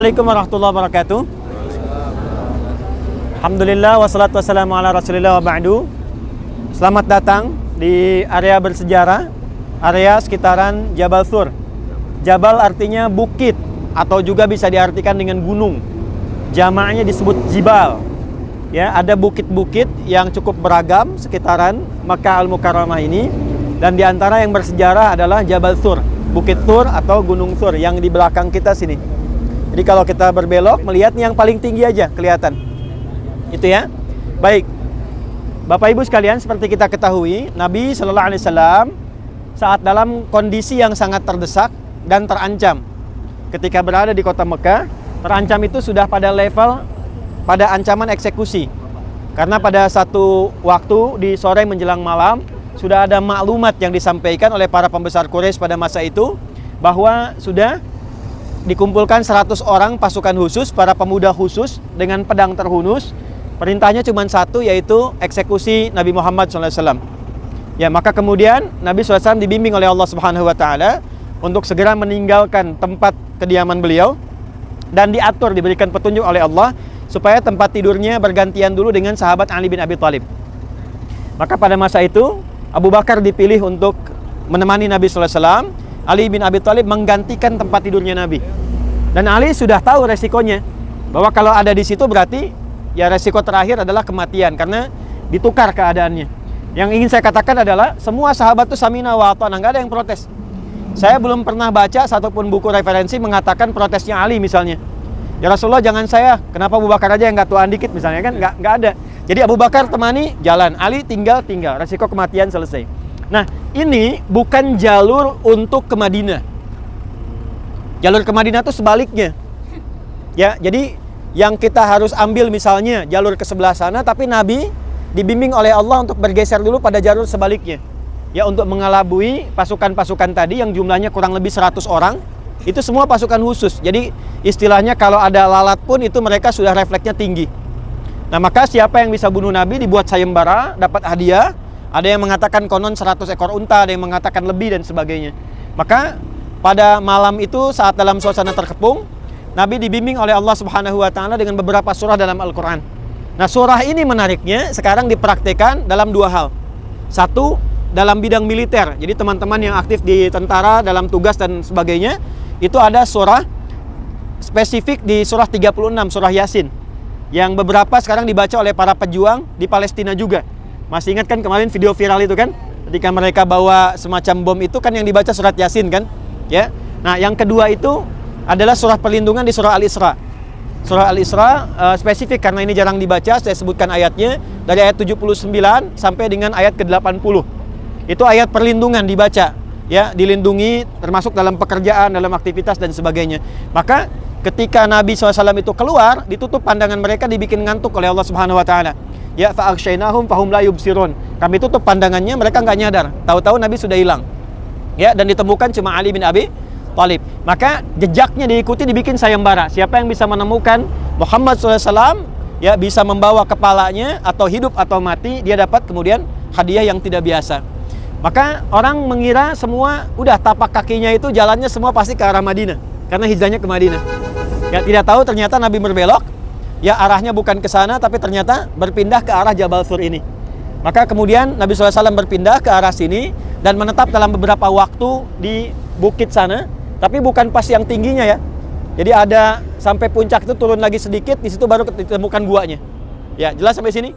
Assalamualaikum warahmatullahi wabarakatuh. Alhamdulillah wassalatu wassalamu ala rasulillah wa ba'du. Selamat datang di area bersejarah, area sekitaran Jabal Thur. Jabal artinya bukit atau juga bisa diartikan dengan gunung. Jamaknya disebut jibal. Ya, ada bukit-bukit yang cukup beragam sekitaran Makkah Al-Mukarramah ini, dan di antara yang bersejarah adalah Jabal Thur, Bukit Thur atau Gunung Thur yang di belakang kita sini. Jadi kalau kita berbelok, melihat yang paling tinggi aja kelihatan. Itu ya. Baik. Bapak Ibu sekalian, seperti kita ketahui, Nabi Shallallahu Alaihi Wasallam saat dalam kondisi yang sangat terdesak dan terancam. Ketika berada di kota Mekah, terancam itu sudah pada level pada ancaman eksekusi. Karena pada satu waktu di sore menjelang malam, sudah ada maklumat yang disampaikan oleh para pembesar Quraisy pada masa itu bahwa sudah dikumpulkan 100 orang pasukan khusus, para pemuda khusus dengan pedang terhunus. Perintahnya cuma satu, yaitu eksekusi Nabi Muhammad SAW. Ya, maka kemudian Nabi SAW dibimbing oleh Allah Subhanahu Wa Taala untuk segera meninggalkan tempat kediaman beliau, dan diatur, diberikan petunjuk oleh Allah supaya tempat tidurnya bergantian dulu dengan sahabat Ali bin Abi Thalib. Maka pada masa itu Abu Bakar dipilih untuk menemani Nabi SAW. Ali bin Abi Thalib menggantikan tempat tidurnya Nabi. Dan Ali sudah tahu resikonya, bahwa kalau ada di situ berarti ya resiko terakhir adalah kematian, karena ditukar keadaannya. Yang ingin saya katakan adalah semua sahabat itu samina wa ata'na, nggak ada yang protes. Saya belum pernah baca satupun buku referensi mengatakan protesnya Ali misalnya. Ya Rasulullah, jangan saya, kenapa Abu Bakar aja yang nggak tuaan dikit misalnya, kan nggak ada. Jadi Abu Bakar temani jalan, Ali tinggal, resiko kematian selesai. Nah, ini bukan jalur untuk ke Madinah. Jalur ke Madinah itu sebaliknya. Ya, jadi yang kita harus ambil misalnya jalur ke sebelah sana, tapi Nabi dibimbing oleh Allah untuk bergeser dulu pada jalur sebaliknya. Ya, untuk mengelabui pasukan-pasukan tadi yang jumlahnya kurang lebih 100 orang. Itu semua pasukan khusus. Jadi istilahnya kalau ada lalat pun itu mereka sudah refleksnya tinggi. Nah, maka siapa yang bisa bunuh Nabi dibuat sayembara, dapat hadiah. Ada yang mengatakan konon 100 ekor unta, ada yang mengatakan lebih dan sebagainya. Maka pada malam itu saat dalam suasana terkepung, Nabi dibimbing oleh Allah Subhanahu Wa Taala dengan beberapa surah dalam Al-Quran. Nah, surah ini menariknya sekarang dipraktikkan dalam dua hal. Satu, dalam bidang militer. Jadi teman-teman yang aktif di tentara dalam tugas dan sebagainya, itu ada surah spesifik di surah 36, surah Yasin, yang beberapa sekarang dibaca oleh para pejuang di Palestina juga. Masih ingat kan kemarin video viral itu kan? Ketika mereka bawa semacam bom itu kan yang dibaca surat Yasin kan? Ya. Nah, yang kedua itu adalah surah perlindungan di surah Al-Isra. Surah Al-Isra spesifik karena ini jarang dibaca, saya sebutkan ayatnya dari ayat 79 sampai dengan ayat ke-80. Itu ayat perlindungan dibaca, ya, dilindungi termasuk dalam pekerjaan, dalam aktivitas dan sebagainya. Maka ketika Nabi SAW itu keluar, ditutup pandangan mereka, dibikin ngantuk oleh Allah Subhanahu Wa Taala. Ya, fa'akshaynahum fahum la yubsirun. Kami tutup pandangannya, mereka nggak nyadar. Tahu-tahu Nabi sudah hilang. Ya, dan ditemukan cuma Ali bin Abi Thalib. Maka jejaknya diikuti, dibikin sayembara. Siapa yang bisa menemukan Muhammad SAW, ya, bisa membawa kepalanya atau hidup atau mati, dia dapat kemudian hadiah yang tidak biasa. Maka orang mengira semua udah tapak kakinya itu jalannya semua pasti ke arah Madinah, karena hijrahnya ke Madinah. Ya, tidak tahu ternyata Nabi berbelok. Ya, arahnya bukan ke sana, tapi ternyata berpindah ke arah Jabal Thur ini. Maka kemudian Nabi SAW berpindah ke arah sini dan menetap dalam beberapa waktu di bukit sana, tapi bukan pas yang tingginya ya. Jadi ada sampai puncak itu turun lagi sedikit, di situ baru ditemukan guanya. Ya, jelas sampai sini?